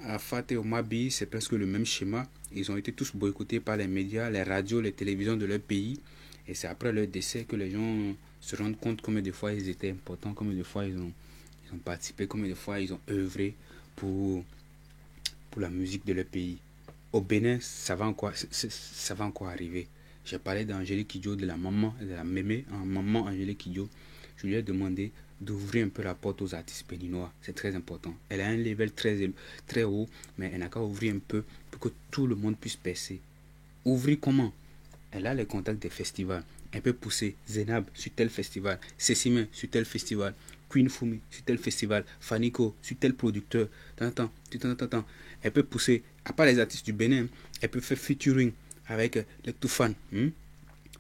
A: Arafat et Mabi, c'est presque le même schéma. Ils ont été tous boycottés par les médias, les radios, les télévisions de leur pays. Et c'est après leur décès que les gens se rendent compte combien de fois ils étaient importants, combien de fois ils ont participé, combien de fois ils ont œuvré pour la musique de leur pays. Au Bénin, ça va encore arriver. J'ai parlé d'Angélique Kidjo, de la maman, de la mémé, maman Angélique Kidjo. Je lui ai demandé d'ouvrir un peu la porte aux artistes béninois. C'est très important. Elle a un level très haut, mais elle n'a qu'à ouvrir un peu pour que tout le monde puisse percer. Ouvrir comment? Elle a les contacts des festivals. Elle peut pousser Zenab sur tel festival, Cécimé sur tel festival, Queen Fumi sur tel festival, Fanico sur tel producteur. Elle peut pousser, à part les artistes du Bénin, elle peut faire featuring avec les Toufan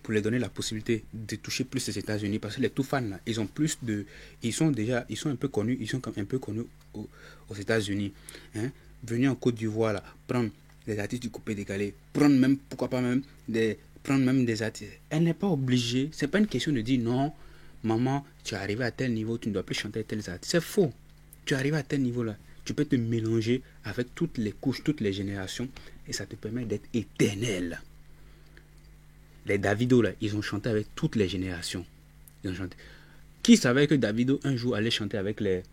A: pour leur donner la possibilité de toucher plus les États-Unis, parce que les Toufan là, ils ont plus de, ils sont un peu connus, aux États-Unis. Venir en Côte d'Ivoire là, prendre les artistes du coupé décalé, prendre même, pourquoi pas même des artistes. Elle n'est pas obligée, c'est pas une question de dire non, maman, tu es arrivé à tel niveau, tu ne dois plus chanter tels artistes. C'est faux. Tu es arrivé à tel niveau là, tu peux te mélanger avec toutes les couches, toutes les générations, et ça te permet d'être éternel. Les Davido là, ils ont chanté avec toutes les générations. Ils ont chanté. Qui savait que Davido un jour allait chanter avec les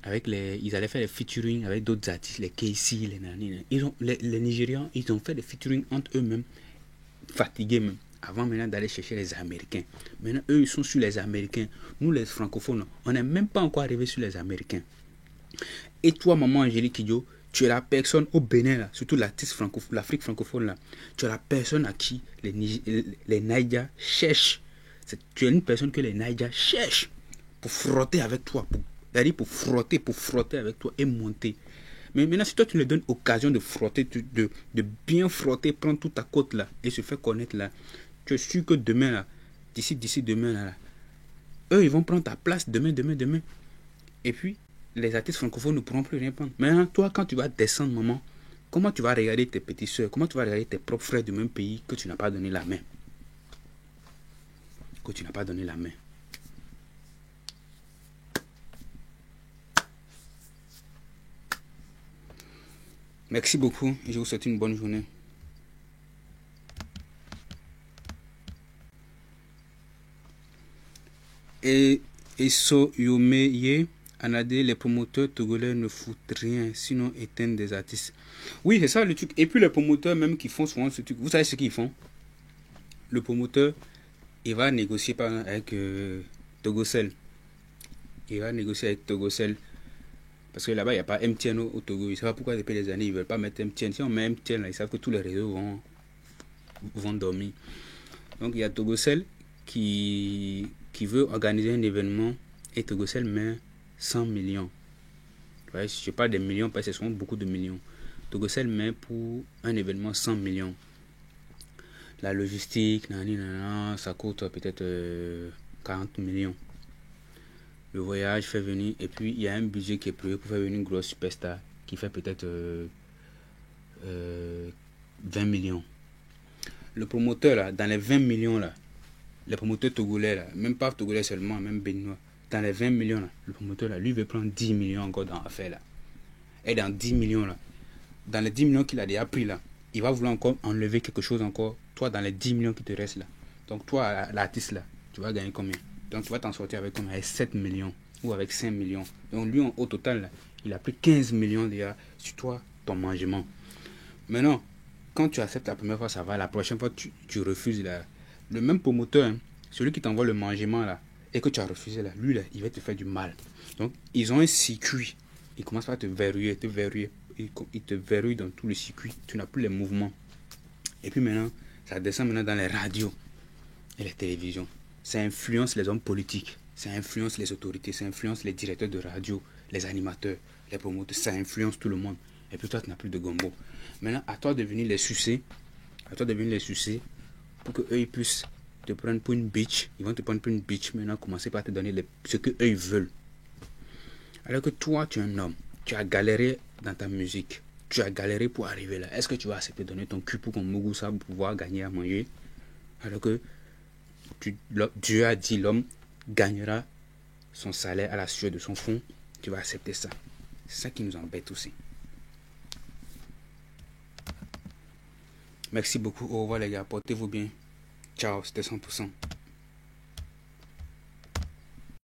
A: ils allaient faire des featuring avec d'autres artistes, les Casey, les Nani. Les Nigérians, ils ont fait des featuring entre eux-mêmes, fatigués même, avant maintenant d'aller chercher les Américains. Maintenant, eux, ils sont sur les Américains. Nous, les francophones, on n'est même pas encore arrivé sur les Américains. Et toi, maman Angélique Kidjo, tu es la personne au Bénin, là, surtout l'artiste francophone, l'Afrique francophone, là, tu es la personne à qui les Naïjas cherchent. Tu es une personne que les Naïjas cherchent pour frotter avec toi, pour frotter avec toi et monter. Mais maintenant, si toi tu leur donnes occasion de frotter, de bien frotter, prendre toute ta côte là et se faire connaître là, tu es sûr que demain là, d'ici demain là, eux ils vont prendre ta place demain. Et puis, les artistes francophones ne pourront plus rien prendre. Maintenant, toi, quand tu vas descendre, maman, comment tu vas regarder tes petites soeurs, comment tu vas regarder tes propres frères du même pays que tu n'as pas donné la main? Que tu n'as pas donné la main. Merci beaucoup et je vous souhaite une bonne journée. Et So Yomeye, Anadé, les promoteurs togolais ne foutent rien, sinon éteignent des artistes. Oui, c'est ça le truc. Et puis les promoteurs même qui font souvent ce truc, vous savez ce qu'ils font? Le promoteur, il va négocier par exemple avec Togocel. Il va négocier avec Togocel. Parce que là-bas, il n'y a pas MTN au Togo. Je ne sais pas pourquoi depuis des années, ils ne veulent pas mettre MTN. Si on met MTN, là, ils savent que tous les réseaux vont dormir. Donc, il y a Togocel qui veut organiser un événement et Togocel met 100 millions. Ouais, je parle des millions parce que ce sont beaucoup de millions. Togocel met pour un événement 100 millions. La logistique, ça coûte peut-être 40 millions. Le voyage fait venir, et puis il y a un budget qui est prévu pour faire venir une grosse superstar qui fait peut-être 20 millions. Le promoteur là, dans les 20 millions là, les promoteurs togolais là, même pas togolais seulement, même béninois, dans les 20 millions là, le promoteur là, lui veut prendre 10 millions encore dans l'affaire là. Et dans 10 millions là, dans les 10 millions qu'il a déjà pris là, il va vouloir encore enlever quelque chose encore, toi dans les 10 millions qui te restent là. Donc toi, l'artiste là, tu vas gagner combien? Donc tu vas t'en sortir avec combien? Avec 7 millions ou avec 5 millions. Donc lui, au total, là, il a pris 15 millions déjà sur toi, ton mangement. Maintenant, quand tu acceptes la première fois, ça va. La prochaine fois, tu refuses. Là. Le même promoteur, hein, celui qui t'envoie le mangement là, et que tu as refusé, là, lui, là, il va te faire du mal. Donc, ils ont un circuit. Ils commencent par te verrouiller. Ils te verrouillent dans tout le circuit. Tu n'as plus les mouvements. Et puis maintenant, ça descend maintenant dans les radios et les télévisions. Ça influence les hommes politiques, ça influence les autorités, ça influence les directeurs de radio, les animateurs, les promoteurs, ça influence tout le monde. Et puis toi, tu n'as plus de gombo. Maintenant, à toi de venir les sucer, pour que eux ils puissent te prendre pour une bitch. Ils vont te prendre pour une bitch. Maintenant, commencer par te donner ce que eux ils veulent. Alors que toi, tu es un homme. Tu as galéré dans ta musique. Tu as galéré pour arriver là. Est-ce que tu vas accepter de donner ton cul pour qu'on Mugusa pour pouvoir gagner à manger? Alors que Dieu a dit l'homme gagnera son salaire à la sueur de son front. Tu vas accepter ça. C'est ça qui nous embête aussi. Merci beaucoup. Au revoir les gars. Portez-vous bien. Ciao. C'était 100%.